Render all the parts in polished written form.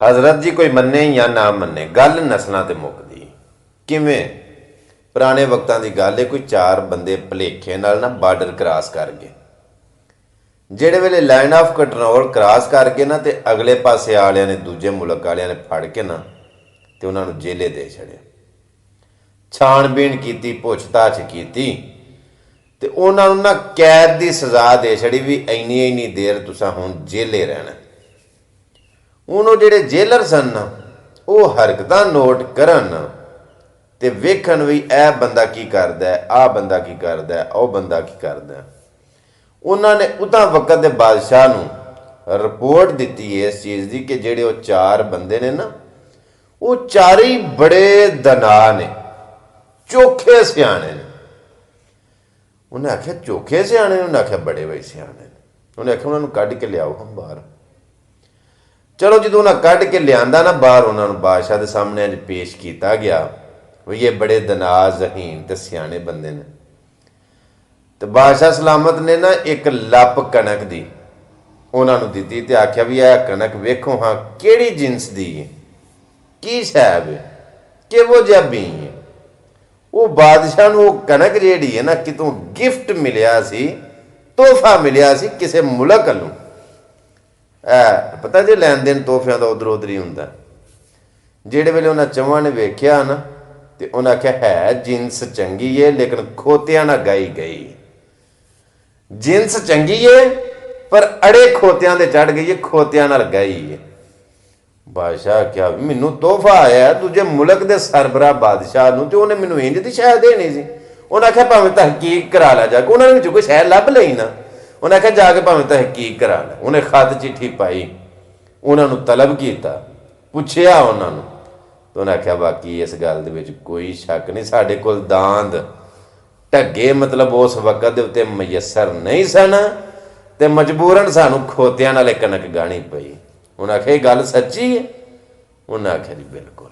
हज़रत जी कोई मन्ने या ना मन्ने गल नस्लों ते मुकदी किवें पुराने वक्तां दी गल है। कोई चार बंदे भुलेखे नाल ना बार्डर क्रॉस कर गए। ਜਿਹੜੇ ਵੇਲੇ ਲਾਈਨ ਆਫ ਕੰਟਰੋਲ ਕ੍ਰਾਸ ਕਰ ਗਏ ਨਾ ਤੇ ਅਗਲੇ ਪਾਸੇ ਵਾਲਿਆਂ ਨੇ ਦੂਜੇ ਮੁਲਕ ਵਾਲਿਆਂ ਨੇ ਫੜ ਕੇ ਨਾ ਤੇ ਉਹਨਾਂ ਨੂੰ ਜੇਲੇ ਦੇ ਛੜਿਆ। ਛਾਣਬੀਣ ਕੀਤੀ, ਪੁੱਛਤਾਛ ਕੀਤੀ ਤੇ ਉਹਨਾਂ ਨੂੰ ਨਾ ਕੈਦ ਦੀ ਸਜ਼ਾ ਦੇ ਛੜੀ ਵੀ ਇੰਨੀ ਇੰਨੀ ਦੇਰ ਤੁਸੀਂ ਹੁਣ ਜੇਲੇ ਰਹਿਣਾ। ਹੁਣ ਉਹ ਜਿਹੜੇ ਜੇਲਰ ਸਨ ਨਾ ਉਹ ਹਰਕਤਾਂ ਨੋਟ ਕਰਨ ਤੇ ਵੇਖਣ ਵੀ ਇਹ ਬੰਦਾ ਕੀ ਕਰਦਾ, ਆਹ ਬੰਦਾ ਕੀ ਕਰਦਾ, ਉਹ ਬੰਦਾ ਕੀ ਕਰਦਾ। उन्होंने उदा वक्त के बादशाह नूं रिपोर्ट दी इस चीज़ की कि जेडे वो चार बंदे ने ना वो चारे ही बड़े दना ने, चोखे सियाने ने। उन्हें आख्या चोखे सियाने, उन्हें आख्या बड़े बड़े सियाने ने। उन्हें आख्या उन्होंने कढ़ के लियाओ हम बाहर। चलो जो उन्हें कढ़ के लिया ना बाहर, उन्होंने बादशाह के सामने अज पेश किया गया भी ये बड़े दना जहीन ते सियाने बंदे ने। तो बादशाह सलामत ने ना एक लप कणक दी उन्होंने दी ते आख्या भी यह कणक वेखो हाँ केड़ी जिनस दी है, की शैब है, किहो जिहा बी है। वो बादशाह नूं कणक जिहड़ी है ना कितों गिफ्ट मिलिया सी, तोहफा मिलिया सी किसी मुल्क वल्लों। पता जे लैन देन तोहफियां दा उधर उधर ही हुंदा। जिहड़े वेले उन्हां चवां ने वेख्या ना ते उन्हां आख्या है जिनस चंगी है लेकिन खोतियां ना गाई गई। जिनस चंगी है पर अड़े खोतियां दे चढ़ गई है, खोतियां नाल गई है। बादशाह क्या मैनू तोहफा आया दूजे मुल्क के सरबराह बादशाह नूं ते उन्हें मैनू इंज दी शै देनी सी। उन्हें आख्या भावें तहकीक करा ला जाके, उन्होंने कोई शै लभ लई ना। उन्हें आख्या जाके भावें तहकीक करा ला। उन्हें खत चिट्ठी पाई, उन्होंने तलब किया, पुछया उन्होंने तो उन्हें आख्या बाकी इस गल दे विच कोई शक नहीं, साडे कोल दांद ढगे मतलब उस वक्त के उत्ते मयसर नहीं सन ते मजबूरन सानू खोतियां नाल कणक गाणी पई। उन्हें आख्या गल सच्ची है? उन्हें आख्या जी बिल्कुल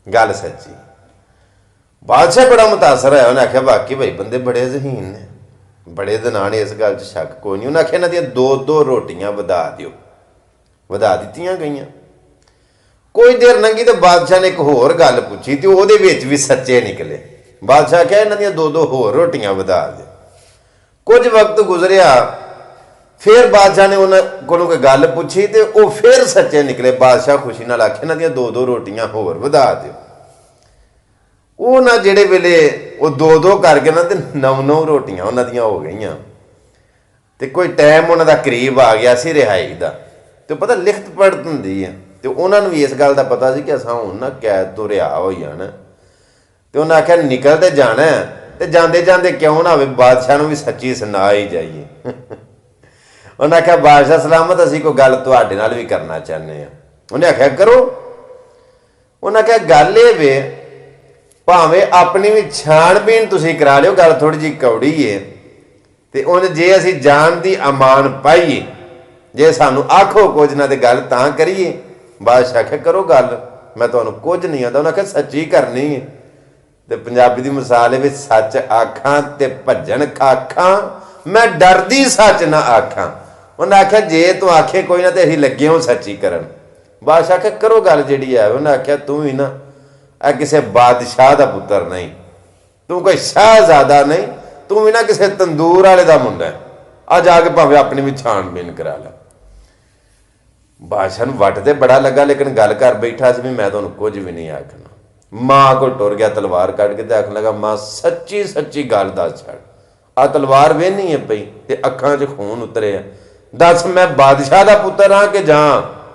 गल सच्ची। बादशाह बड़ा मुतासर होया, उन्हें आख्या बाकी भाई बंदे बड़े जहीन ने, बड़े दना ने, इस गल च शक कोई नहीं। उन्हें आख्या इन्हां दियां दो दो रोटियां वधा दिओ। वधा दित्तियां गईयां। कोई देर लंघी तो बादशाह ने एक होर गल पुछी तो उहदे विच भी सच्चे निकले। बादशाह क्या इन्हां दियां दो दो होर रोटियां वधा दे। कुछ वक्त गुजरिया, फिर बादशाह ने उन्होंने कोलों कोई गल पुछी तो वह फिर सच्चे निकले। बादशाह खुशी नाल आखे इन्हां दियां दो दो रोटियां होर वधा दिओ। वो ना जेड़े वेले वो दो दो करके ना ते नौ नौ रोटियां उन्हां दियां हो गईयां। ते कोई टाइम उन्हां दा करीब आ गया सी रिहाई दा। तो पता लिखत पढ़त हुंदी है तो उन्होंने भी इस गल का पता सी कि असां हुण ना कैद तो रिहा हो जाना। तो उन्हें आख्या निकलते जाना है तो जाते जाते क्यों ना हो बादशाह भी सच्ची सुना ही जाइए। उन्हें आख्या बादशाह सलामत असीं कोई गल तुहाडे नाल भी करना चाहते हैं। उन्हें आख्या करो। उन्हें आख्या गल ये वे भावें अपनी भी छाणबीन तुसीं करा लिओ, गल थोड़ी जी कौड़ी है तो उन्हें जे असीं जान की अमान पाईए, जे सानू आखो कुछ ना तो गल तां करिए। बादशाह आख्या करो गल, मैं तुहानू कुछ नहीं आता। उन्हें आख्या सच्ची करनी है तो पंजाबी की मिसाल है सच आखां ते भजन खाखां, मैं डरदी सच ना आखां। उन्हें आख्या जे तू आखे कोई ना तो असीं लगे हो सच्ची करन। बादशाह आख्या करो गल जिहड़ी है। उन्हें आख्या तू ही ना आ किसी बादशाह का पुत्र नहीं, तू कोई शाहजादा नहीं, तू भी ना किसी तंदूर वाले का मुंडा है। आ जाके भावें अपनी भी छाणबीन करा ला। बादशाह नूं वट ते बड़ा लगा लेकिन गल कर बैठा सी भी मैं तुहानूं कुछ भी नहीं आखना। मां को टुर गया तलवार कट के आखन लगा मां सच्ची सच्ची गल दस छड़, आ तलवार वेहनी है पई ते अखां च खून उतरे आ, दस मैं बादशाह का पुत्र हाँ कि जां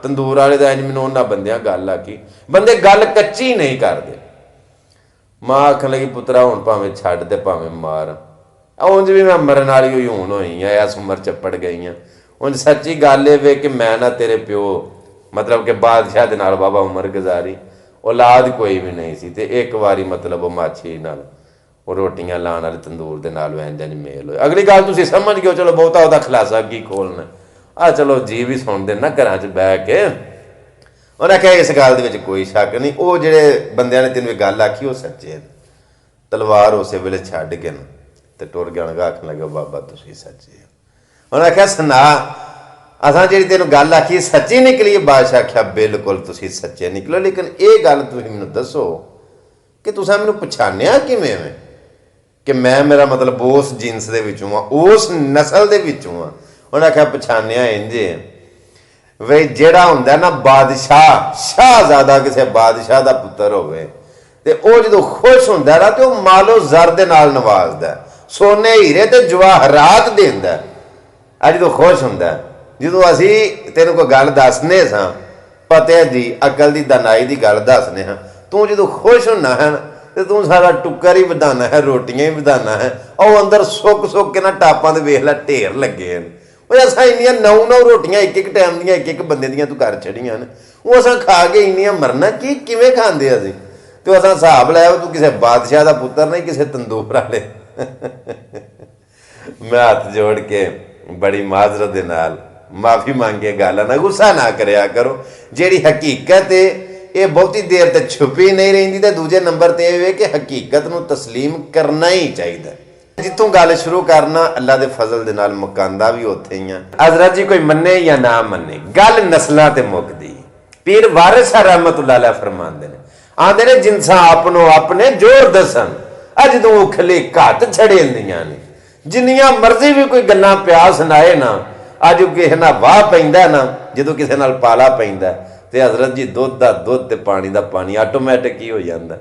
तंदूर वाले का। इंज मैनूं उन्हां बंदियां गल आखी, बंदे गल कच्ची नहीं करते। मां आखन लगी पुत्रा हुण भावें छड्ड ते भावें मार, उंज भी मैं मरन वाली होई हुण होई आ, इस उमर चप्पड़ गई आ। उंज सच्ची गल ये वे कि मैं ना तेरे प्यो मतलब कि बादशाह दे नाल बाबा उमर गुजारी, औलाद कोई भी नहीं सी ते एक बारी मतलब माछी नाल वो रोटियां लाने वाले तंदूर के नाल इंज मेल होया। अगली गल तुसीं समझ गए, चलो बहुता वह खुलासा की खोलना आ, चलो जी भी सुनते ना घर च बह के। उन्हें आख्या इस गल दे विच कोई शक नहीं, वो जिहड़े बंदियां ने तेनों गल आखी वो सच्चे। तलवार उस वेले छड्ड के ना ते टुर गया। आखन लगे बाबा तुसीं सच्चे। उन्हें आख्या सुना असां जी तेन गल आखी सच्ची निकली, बादशाह आख्या बिल्कुल तुसीं सच्चे निकलो, लेकिन ये गल तुसीं मैनूं दसो कि तुसां मैनूं पछाणिया किवें में कि मैं मेरा मतलब उस जिनस दे विचों हाँ, उस नस्ल दे विचों हाँ। उन्हें आख्या पछाणिया इंजे वे जिहड़ा हुंदा ना बादशाह, शाहजादा किसी बादशाह का पुत्र होवे ते वो जो खुश हुंदा ना तो मालो जर दे नाल नवाजदा, सोने हीरे ते जवाहरात देंदा। अज जो खुश हुंदा जो असी तेन कोई गल दसने सां, पते जी अकल की दानाई की गल दसने हाँ, तू जो खुश होना है तो तू सारा टुक्कर ही वधाना है, रोटियां ही वधाना है, और अंदर सुक सुक के ना टापां दे वेख ला ढेर लगे हैं। असा इन्नियां 9-9 रोटियां एक एक टाइम दियां एक एक बंदे दियां तू कर छड़ियां ने, वो असा खा के इन्नियां मरना कि किवें खांदे असीं। तो असा हिसाब लाया तू किसी बादशाह का पुत्र नहीं, किसी तंदूर वाले। मैं हाथ जोड़ के बड़ी माजरत दे नाल माफी मांगे, गल ना गुस्सा ना करया करो। जिहड़ी हकीकत है ये बहुती देर तक छुपी नहीं रहिंदी, ते दूजे नंबर ते यह कि हकीकत नूं तस्लीम करना ही चाहिए। जितों गल शुरू करना अल्लाह के फजल दे नाल मुकांदा भी उत्थे ही आ। हज़रत जी कोई मन्ने या ना मन्ने, गल नस्लां ते मुकदी। पीर वारिस रहमतुल्लाह अलैह फरमांदे ने, आंदे ने जिनसां आपनो अपने जोर दसन, अज तूं उखले घट छड़े ने, जिन्नियां मर्जी भी कोई गल्लां प्यास सुनाए ना, अज किसी नाल वाह पैंदा ना, जो किसी नाल पाला पैंदा ते हज़रत जी दुध दा दुध ते पानी दा पानी आटोमैटिक ही हो जाता।